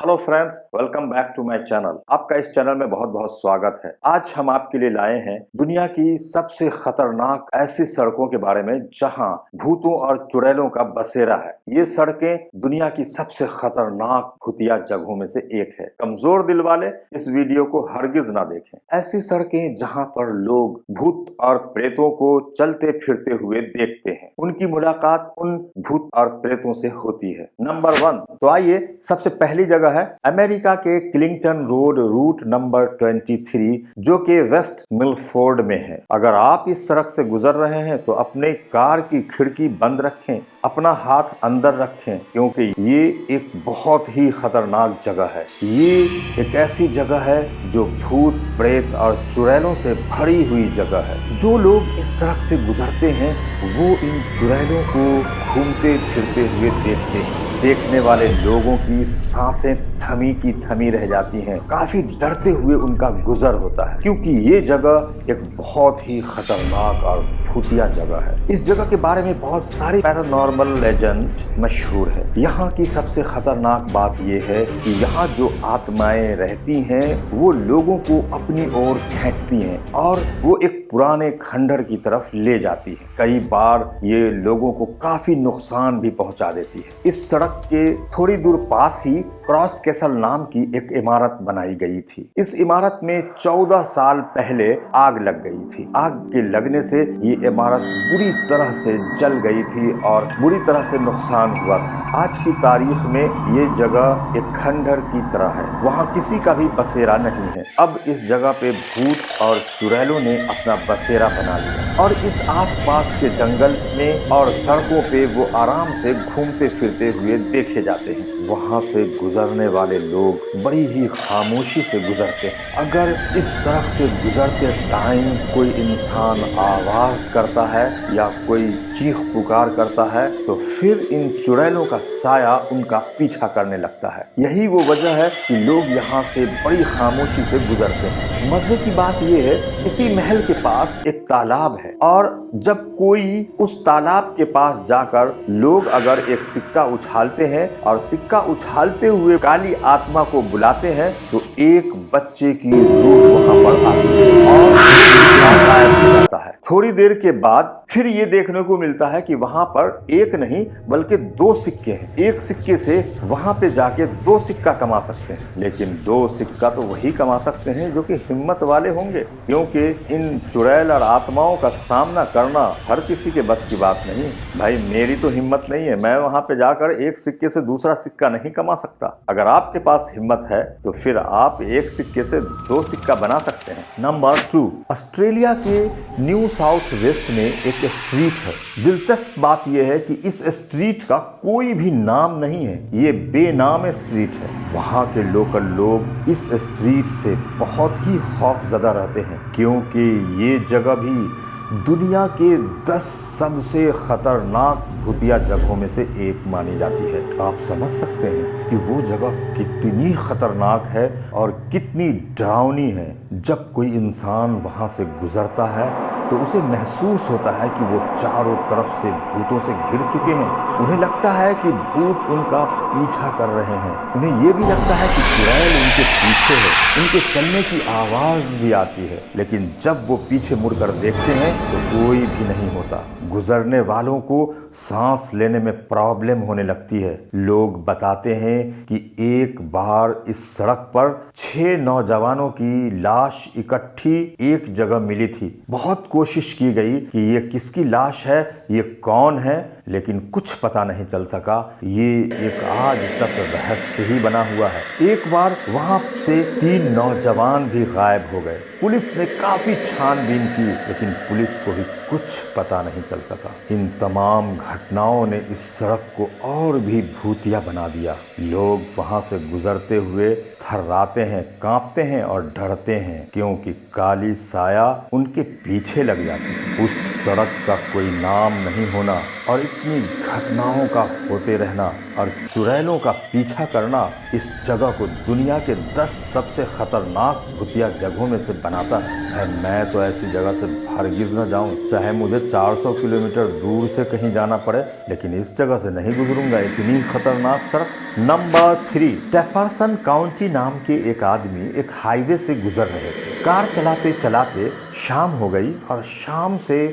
Hello friends, welcome back to my channel. आपका इस channel में बहुत बहुत स्वागत है। आज हम आपके लिए लाए हैं दुनिया की सबसे खतरनाक ऐसी सड़कों के बारे में जहां भूतों और चुड़ैलों का बसेरा है। ये सड़कें दुनिया की सबसे खतरनाक भूतिया जगहों में से एक है। कमजोर दिल वाले इस वीडियो को हरगिज ना देखें। ऐसी सड़कें जहां पर लोग भूत और प्रेतों को चलते फिरते हुए देखते हैं, उनकी मुलाकात उन भूत और प्रेतों से होती है। नंबर 1, तो आइए सबसे पहली जगह है अमेरिका के क्लिंगटन रोड रूट नंबर 23, जो कि वेस्ट मिलफोर्ड में है। अगर आप इस सड़क से गुजर रहे हैं तो अपने कार की खिड़की बंद रखें, अपना हाथ अंदर रखें, क्योंकि ये एक बहुत ही खतरनाक जगह है। ये एक ऐसी जगह है जो भूत प्रेत और चुड़ैलों से भरी हुई जगह है। जो लोग इस सड़क से गुजरते हैं वो इन चुड़ैलों को घूमते फिरते हुए देखते हैं। देखने वाले लोगों की सांसें थमी की थमी रह जाती हैं। काफी डरते हुए उनका गुजर होता है, क्योंकि ये जगह एक बहुत ही खतरनाक और भूतिया जगह है। इस जगह के बारे में बहुत सारी पैरानॉर्मल लेजेंड मशहूर है। यहाँ की सबसे खतरनाक बात यह है कि यहाँ जो आत्माएं रहती हैं वो लोगों को अपनी ओर खींचती हैं और वो एक पुराने खंडर की तरफ ले जाती है। कई बार ये लोगों को काफी नुकसान भी पहुंचा देती है। इस सड़क के थोड़ी दूर पास ही क्रॉस कैसल नाम की एक इमारत बनाई गई थी। इस इमारत में 14 साल पहले आग लग गई थी। आग के लगने से ये इमारत बुरी तरह से जल गई थी और बुरी तरह से नुकसान हुआ था। आज की तारीख में ये जगह एक खंडर की तरह है, वहाँ किसी का भी बसेरा नहीं है। अब इस जगह पे भूत और चुड़ैलों ने अपना बसेरा बना लिया और इस आसपास के जंगल में और सड़कों पे वो आराम से घूमते फिरते हुए देखे जाते हैं। वहाँ से गुजरने वाले लोग बड़ी ही खामोशी से गुजरते हैं। अगर इस सड़क से गुजरते टाइम कोई इंसान आवाज करता है या कोई चीख पुकार करता है तो फिर इन चुड़ैलों का साया उनका पीछा करने लगता है। यही वो वजह है कि लोग यहाँ से बड़ी खामोशी से गुजरते हैं। मजे की बात यह है, इसी महल के पास एक तालाब है और जब कोई उस तालाब के पास जाकर लोग अगर एक सिक्का उछालते हैं और सिक्का उछालते हुए काली आत्मा को बुलाते हैं तो एक बच्चे की रूह वहां पर आती है और गायब हो जाता है। थोड़ी देर के बाद फिर ये देखने को मिलता है कि वहां पर एक नहीं बल्कि 2 सिक्के हैं। एक सिक्के से वहां पे जाके 2 सिक्का कमा सकते हैं, लेकिन 2 सिक्का तो वही कमा सकते हैं जो कि हिम्मत वाले होंगे, क्योंकि इन चुड़ैल और आत्माओं का सामना करना हर किसी के बस की बात नहीं। भाई मेरी तो हिम्मत नहीं है, मैं वहां पे जाकर एक सिक्के से दूसरा सिक्का नहीं कमा सकता। अगर आपके पास हिम्मत है तो फिर आप एक सिक्के से 2 सिक्का बना सकते हैं। नंबर 2, ऑस्ट्रेलिया के न्यू साउथ वेस्ट में एक स्ट्रीट है। दिलचस्प बात यह है कि इस स्ट्रीट का कोई भी नाम नहीं है, ये बेनाम स्ट्रीट है। वहाँ के लोकल लोग इस स्ट्रीट से बहुत ही खौफजदा रहते हैं, क्योंकि ये जगह भी दुनिया के 10 सबसे खतरनाक भूतिया जगहों में से एक मानी जाती है। आप समझ सकते हैं कि वो जगह कितनी खतरनाक है और कितनी डरावनी है। जब कोई इंसान वहाँ से गुजरता है तो उसे महसूस होता है कि वो चारों तरफ से भूतों से घिर चुके हैं। उन्हें लगता है कि भूत उनका पीछा कर रहे हैं। उन्हें ये भी लगता है कि चुड़ैल उनके पीछे है। उनके चलने की आवाज भी आती है, लेकिन जब वो पीछे मुड़कर देखते हैं तो कोई भी नहीं होता। गुजरने वालों को सांस लेने में प्रॉब्लम होने लगती है। लोग बताते हैं कि एक बार इस सड़क पर 6 नौजवानों की लाश इकट्ठी एक जगह मिली थी। बहुत कोशिश की गई कि ये किसकी लाश है, ये कौन है, लेकिन कुछ पता नहीं चल सका। ये एक आज तक रहस्य ही बना हुआ है। एक बार वहां से 3 नौजवान भी गायब हो गए। पुलिस ने काफी छानबीन की, लेकिन पुलिस को भी कुछ पता नहीं चल सका। इन तमाम घटनाओं ने इस सड़क को और भी भूतिया बना दिया। लोग वहां से गुजरते हुए थर्राते हैं, कांपते हैं और डरते हैं, क्योंकि काली साया उनके पीछे लग जाती है। उस सड़क का कोई नाम नहीं होना और इतनी घटनाओं का होते रहना और चुड़ैलों का पीछा करना इस जगह को दुनिया के 10 सबसे खतरनाक भूतिया जगहों में से बनाता है। मैं तो ऐसी जगह से हरगिज न जाऊं, चाहे मुझे 400 किलोमीटर दूर से कहीं जाना पड़े, लेकिन इस जगह से नहीं गुजरूंगा, इतनी खतरनाक सड़क। नंबर 3, जेफरसन काउंटी नाम के एक आदमी एक हाईवे से गुजर रहे थे। कार चलाते चलाते शाम हो गई और शाम से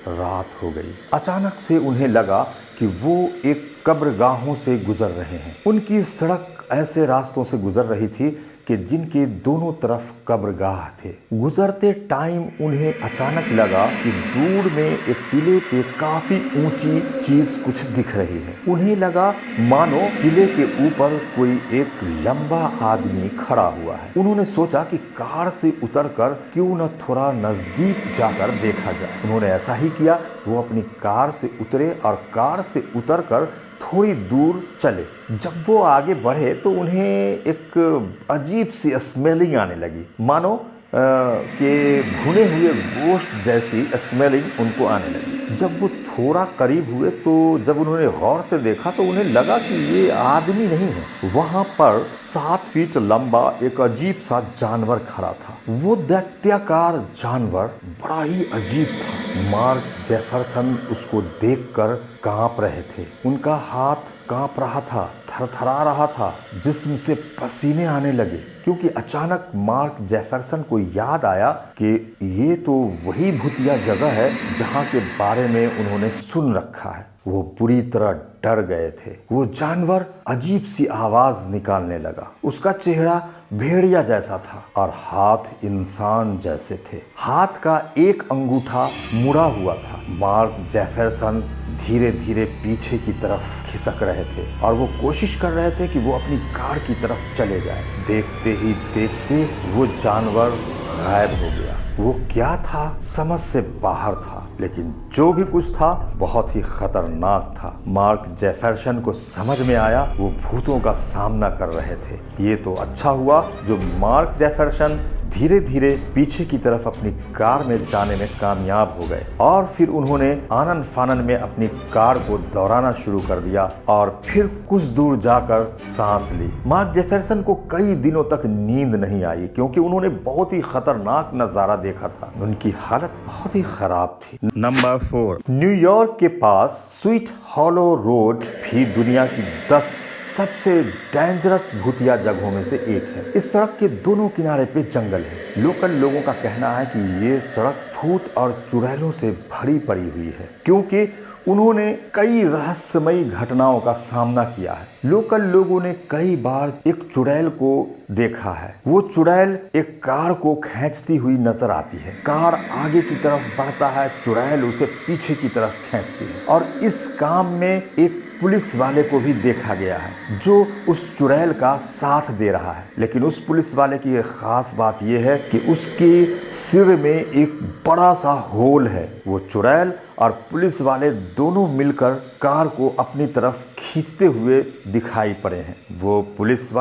रात हो गई। अचानक से उन्हें लगा कि वो एक कब्रगाहों से गुजर रहे हैं। उनकी सड़क ऐसे रास्तों से गुजर रही थी कि जिनके दोनों तरफ कब्रगाह थे। गुजरते टाइम उन्हें अचानक लगा कि दूर में एक टीले पे काफी ऊंची चीज कुछ दिख रही है। उन्हें लगा मानो टीले के ऊपर कोई एक लंबा आदमी खड़ा हुआ है। उन्होंने सोचा कि कार से उतरकर क्यों न थोड़ा नजदीक जाकर देखा जाए। उन्होंने ऐसा ही किया। वो अपनी कार से उतरे और कार से उतरकर थोड़ी दूर चले। जब वो आगे बढ़े तो उन्हें एक अजीब सी स्मेलिंग आने लगी, मानो कि भुने हुए गोश्त जैसी स्मेलिंग उनको आने लगी। जब वो थोड़ा करीब हुए तो जब उन्होंने गौर से देखा तो उन्हें लगा कि ये आदमी नहीं है। वहाँ पर 7 फीट लंबा एक अजीब सा जानवर खड़ा था। वो दैत्याकार जानवर बड़ा ही अजीब था। मार्क जेफरसन उसको देखकर कांप रहे थे। उनका हाथ कांप रहा था, थरथरा रहा था, जिस्म से पसीने आने लगे, क्योंकि अचानक मार्क जेफरसन को याद आया कि ये तो वही भूतिया जगह है जहाँ के बारे में उन्होंने सुन रखा है। वो बुरी तरह डर गए थे। वो जानवर अजीब सी आवाज निकालने लगा। उसका चेहरा भेड़िया जैसा था और हाथ इंसान जैसे थे। हाथ का एक अंगूठा मुड़ा हुआ था। मार्क जेफरसन धीरे धीरे पीछे की तरफ खिसक रहे थे और वो कोशिश कर रहे थे कि वो अपनी कार की तरफ चले जाए। देखते ही देखते वो जानवर गायब हो गया। वो क्या था समझ से बाहर था, लेकिन जो भी कुछ था बहुत ही खतरनाक था। मार्क जेफरसन को समझ में आया वो भूतों का सामना कर रहे थे। ये तो अच्छा हुआ जो मार्क जेफरसन धीरे धीरे पीछे की तरफ अपनी कार में जाने में कामयाब हो गए और फिर उन्होंने आनन फानन में अपनी कार को दौड़ाना शुरू कर दिया और फिर कुछ दूर जाकर सांस ली। मार्क जेफरसन को कई दिनों तक नींद नहीं आई क्योंकि उन्होंने बहुत ही खतरनाक नजारा देखा था। उनकी हालत बहुत ही खराब थी। नंबर 4, न्यूयॉर्क के पास स्वीट हॉलो रोड भी दुनिया की 10 सबसे डेंजरस भूतिया जगहों में से एक है। इस सड़क के दोनों किनारे पे जंगल है। लोकल लोगों का कहना है कि ये सड़क भूत और चुड़ैलों से भरी पड़ी हुई है, क्योंकि उन्होंने कई रहस्यमयी घटनाओं का सामना किया है। लोकल लोगों ने कई बार एक चुड़ैल को देखा है। वो चुड़ैल एक कार को खींचती हुई नजर आती है। कार आगे की तरफ बढ़ता है, चुड़ैल उसे पीछे की तरफ खींचती है। और इस काम में एक पुलिस वाले को भी देखा गया है जो उस चुड़ैल का साथ दे रहा है। लेकिन उस पुलिस वाले की एक खास बात यह है कि उसके सिर में एक बड़ा सा होल है। वो चुड़ैल और पुलिस वाले दोनों मिलकर कार को अपनी तरफ खींचते हुए दिखाई पड़े हैं। वो पुलिस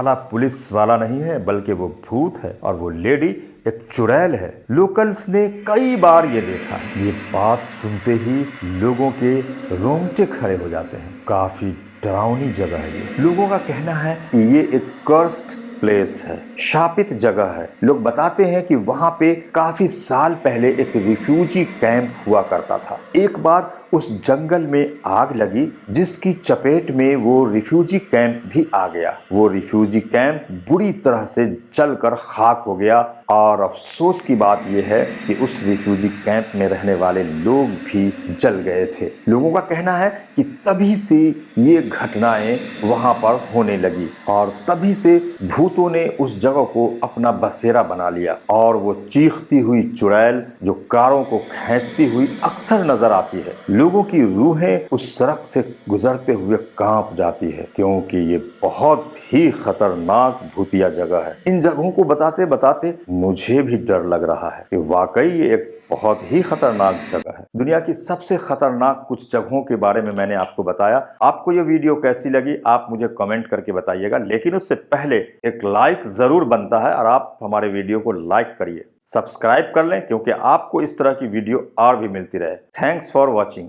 वाला नहीं है, बल्कि वो भूत है और वो लेडी एक चुड़ैल है। लोकल्स ने कई बार ये देखा। ये बात सुनते ही लोगों के रोंगटे खड़े हो जाते हैं। काफी डरावनी जगह है ये। लोगों का कहना है कि ये एक कर्स्ड प्लेस है, शापित जगह है। लोग बताते हैं कि वहां पे काफी साल पहले एक रिफ्यूजी कैंप हुआ करता था। एक बार उस जंगल में आग लगी जिसकी चपेट में वो रिफ्यूजी कैंप भी आ गया। वो रिफ्यूजी कैंप बुरी तरह से जलकर खाक हो गया और अफसोस की बात यह है कि उस रिफ्यूजी कैंप में रहने वाले लोग भी जल गए थे। लोगों का कहना है कि तभी से ये घटनाएं वहां पर होने लगी और तभी से भूतों ने उस जगह को अपना बसेरा बना लिया। और वो चीखती हुई चुड़ैल जो कारों को खींचती हुई अक्सर नजर आती है। लोगों की रूहें उस सड़क से गुजरते हुए कांप जाती है, क्योंकि ये बहुत ही खतरनाक भूतिया जगह है। इन जगहों को बताते बताते मुझे भी डर लग रहा है कि वाकई ये एक बहुत ही खतरनाक जगह है। दुनिया की सबसे खतरनाक कुछ जगहों के बारे में मैंने आपको बताया। आपको ये वीडियो कैसी लगी आप मुझे कमेंट करके बताइएगा, लेकिन उससे पहले एक लाइक जरूर बनता है और आप हमारे वीडियो को लाइक करिए, सब्सक्राइब कर लें, क्योंकि आपको इस तरह की वीडियो और भी मिलती रहे। Thanks for watching.